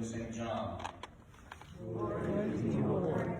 in St. John. Glory to you, Lord.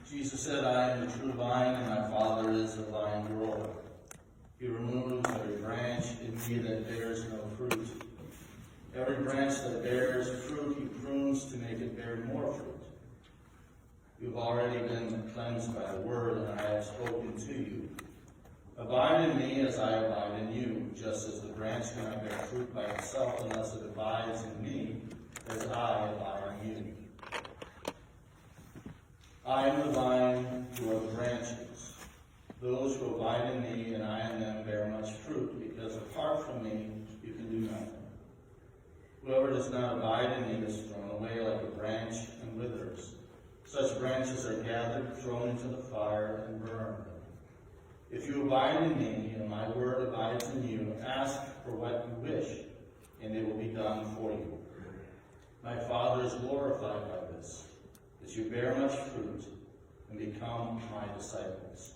Jesus said, I am the true vine, and my Father is the vine grower. He removes every branch in me that bears no fruit. Every branch that bears fruit, he prunes to make it bear more fruit. You've already been cleansed by the word, and I have spoken to you. Abide in me as I abide in you, just as the branch cannot bear fruit by itself unless it abides in me, as I abide in you. I am the vine, you are the branches. Those who abide in me and I in them bear much fruit, because apart from me you can do nothing. Whoever does not abide in me is thrown away like a branch and withers. Such branches are gathered, thrown into the fire, and burned. If you abide in me, and my word abides in you, ask for what you wish, and it will be done for you. My Father is glorified by this, that you bear much fruit and become my disciples.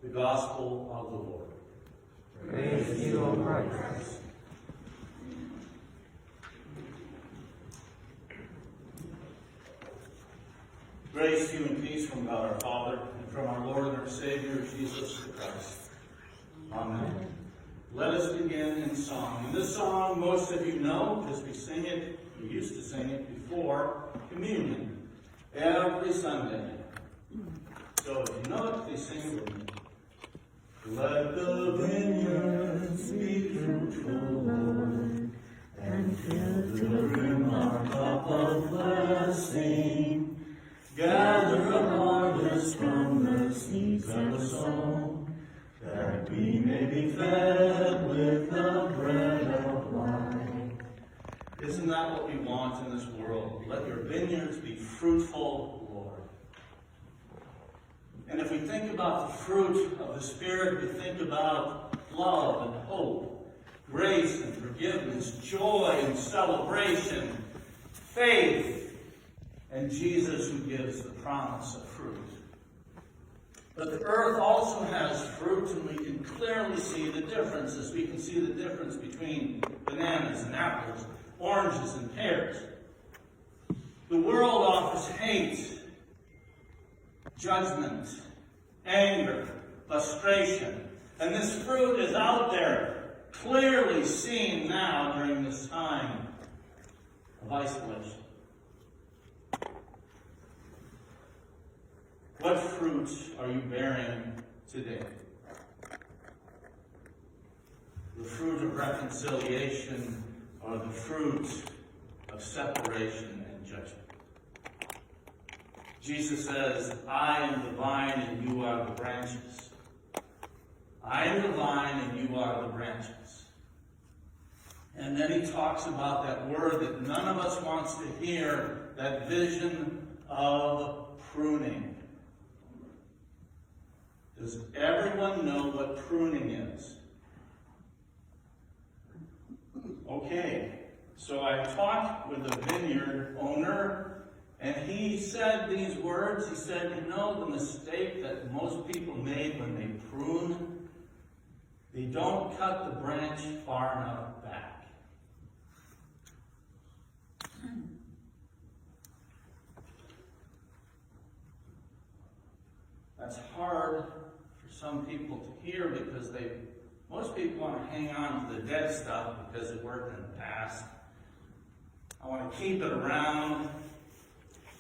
The Gospel of the Lord. Praise to you, O Christ. Grace to you and peace from God our Father and from our Lord and our Savior, Jesus Christ. Amen. Let us begin in song. And this song, most of you know, because we sing it, we used to sing it before communion, every Sunday. So if you know it, please sing it with me. Let the vineyards be fruitful, Lord, and fill to the brim our cup of blessing. Gather a harvest from the seeds of the sown, that we may be fed with the bread of life. Isn't that what we want in this world? Let your vineyards be fruitful, Lord. And if we think about the fruit of the Spirit, we think about love and hope, grace and forgiveness, joy and celebration, faith, and Jesus who gives the promise of fruit. But the earth also has fruit, and we can clearly see the differences. We can see the difference between bananas and apples, oranges and pears. The world offers hate, judgment, anger, frustration. And this fruit is out there, clearly seen now during this time of isolation. What fruit are you bearing today? The fruit of reconciliation or the fruit of separation and judgment? Jesus says, I am the vine and you are the branches. I am the vine and you are the branches. And then he talks about that word that none of us wants to hear, that vision of pruning. Does everyone know what pruning is? Okay, so I talked with a vineyard owner, and he said these words. He said, you know, the mistake that most people made when they prune, they don't cut the branch far enough back. That's hard for some people to hear because most people want to hang on to the dead stuff because it worked in the past. I want to keep it around.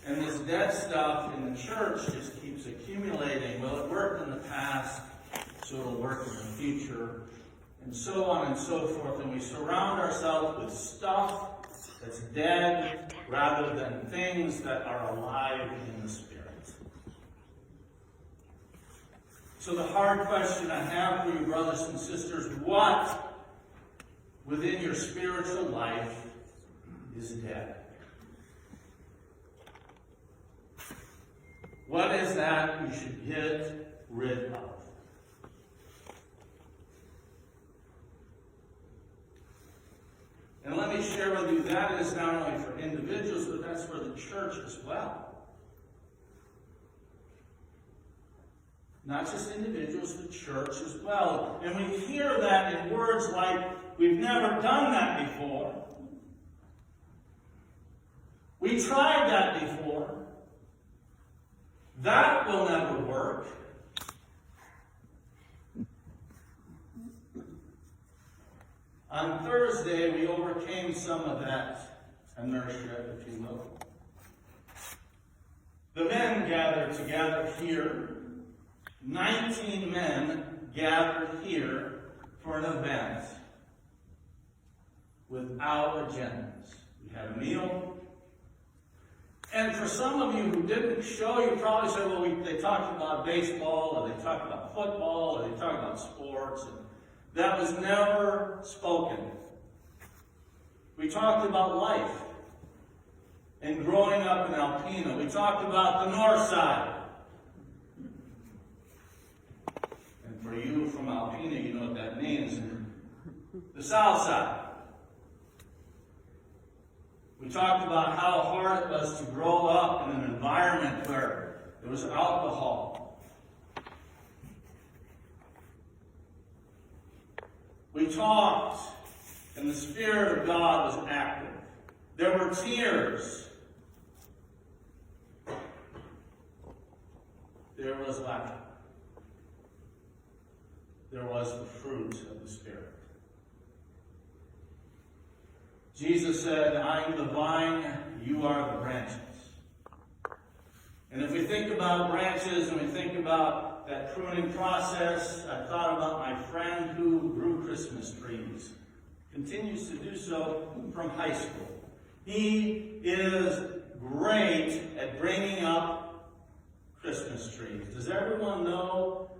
And this dead stuff in the church just keeps accumulating. Well, it worked in the past, so it'll work in the future. And so on and so forth. And we surround ourselves with stuff that's dead rather than things that are alive in the Spirit. So the hard question I have for you, brothers and sisters, what within your spiritual life is dead? What is that you should get rid of? And let me share with you, that is not only for individuals, but that's for the church as well. Not just individuals, the church as well. And we hear that in words like, we've never done that before. We tried that before. That will never work. On Thursday, we overcame some of that inertia, if you will. The men gathered together here. 19 men gathered here for an event without agendas. We had a meal. And for some of you who didn't show, you probably said, well, they talked about baseball, or they talked about football, or they talked about sports. And that was never spoken. We talked about life and growing up in Alpena. We talked about the north side. And for you from Alpena, you know what that means. The south side. We talked about how hard it was to grow up in an environment where there was alcohol. We talked, and the Spirit of God was active. There were tears. There was laughter. There was the fruit of the Spirit. Jesus said, I am the vine, you are the branches. And if we think about branches and we think about that pruning process, I thought about my friend who grew Christmas trees. Continues to do so from high school. He is great at bringing up Christmas trees. Does everyone know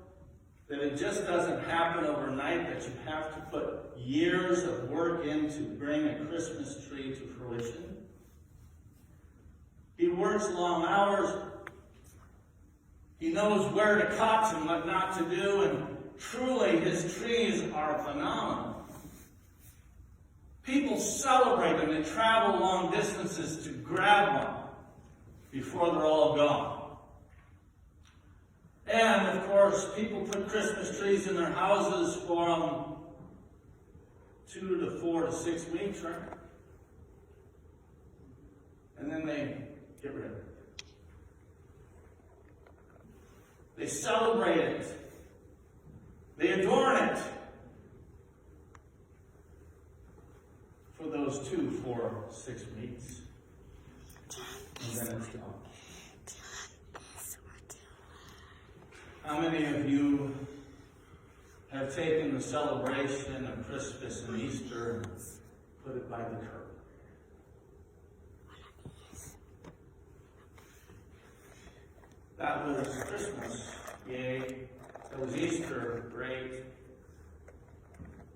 that it just doesn't happen overnight, that you have to put years of work in to bring a Christmas tree to fruition? He works long hours. He knows where to cut and what not to do, and truly his trees are phenomenal. People celebrate them. They travel long distances to grab one before they're all gone. And, of course, people put Christmas trees in their houses for 2 to 4 to 6 weeks, right? And then they get rid of it. They celebrate it. They adorn it for those 2, 4, 6 weeks. And then it's gone. How many of you have taken the celebration of Christmas and Easter and put it by the curb? That was Christmas, yay. That was Easter, great.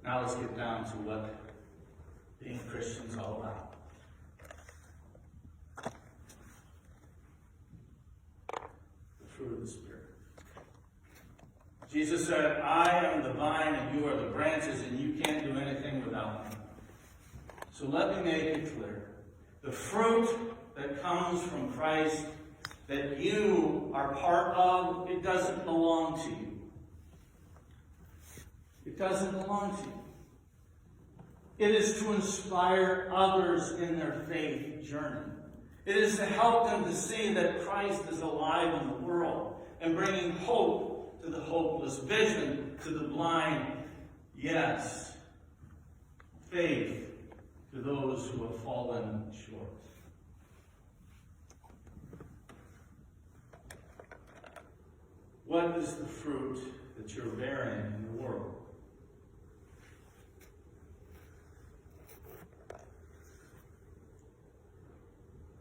Now let's get down to what being Christian's all about. The fruit of the Spirit. Jesus said, I am the vine and you are the branches, and you can't do anything without me. So let me make it clear. The fruit that comes from Christ, that you are part of, it doesn't belong to you. It doesn't belong to you. It is to inspire others in their faith journey. It is to help them to see that Christ is alive in the world and bringing hope to the hopeless, vision to the blind, yes, faith to those who have fallen short. What is the fruit that you're bearing in the world?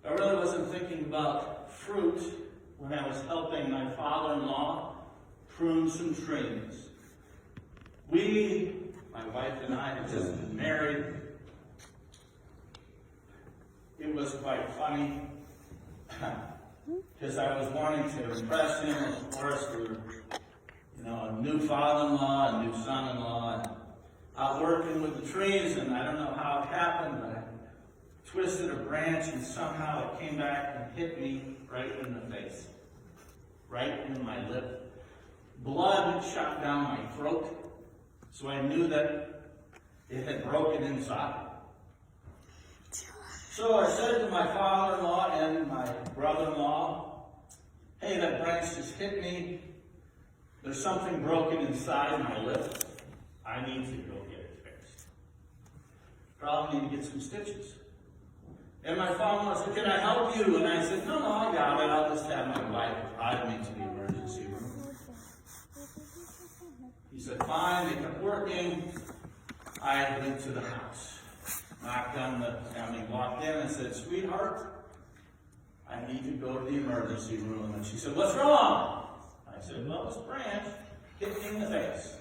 I really wasn't thinking about fruit when I was helping my father-in-law prune some trees. We, my wife and I, had just been married. It was quite funny because I was wanting to impress him. Of course, we were, a new father-in-law, a new son-in-law, and out working with the trees, and I don't know how it happened, but I twisted a branch and somehow it came back and hit me right in the face, right in my lip. Blood had shot down my throat, so I knew that it had broken inside. So I said to my father-in-law, brother-in-law, hey, that branch just hit me. There's something broken inside my lip. I need to go get it fixed. Probably need to get some stitches. And my father said, can I help you? And I said, no, I got it. I'll just have my wife drive me to the emergency room. He said, fine. They kept working. I went to the house. Knocked on walked in and said, sweetheart, I need to go to the emergency room. And she said, what's wrong? I said, well, this branch hit me in the face.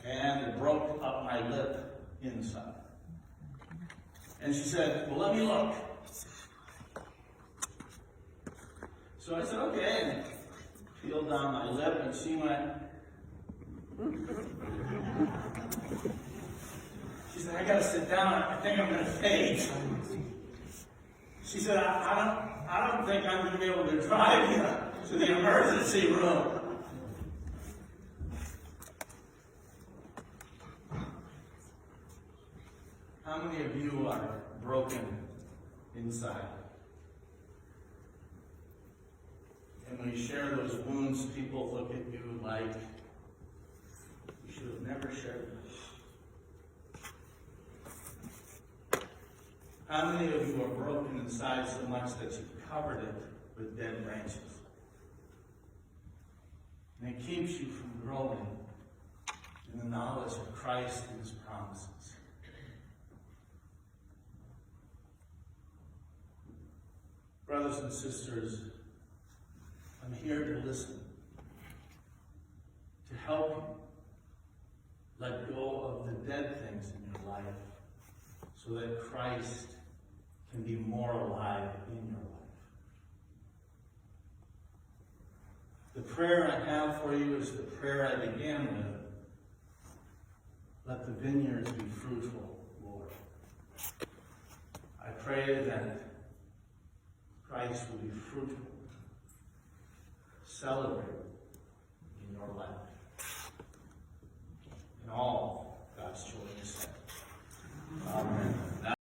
And it broke up my lip inside. And she said, well, let me look. So I said, okay, and peeled down my lip, and she went, she said, I gotta sit down, I think I'm gonna faint. She said, I don't think I'm gonna be able to drive you to the emergency room. How many of you are broken inside? And when you share those wounds, people look at you like you should have never shared them. How many of you are broken inside so much that you've covered it with dead branches? And it keeps you from growing in the knowledge of Christ and His promises. Brothers and sisters, I'm here to listen, to help you let go of the dead things in your life so that Christ can be more alive in your life. The prayer I have for you is the prayer I began with. Let the vineyards be fruitful, Lord. I pray that Christ will be fruitful. Celebrate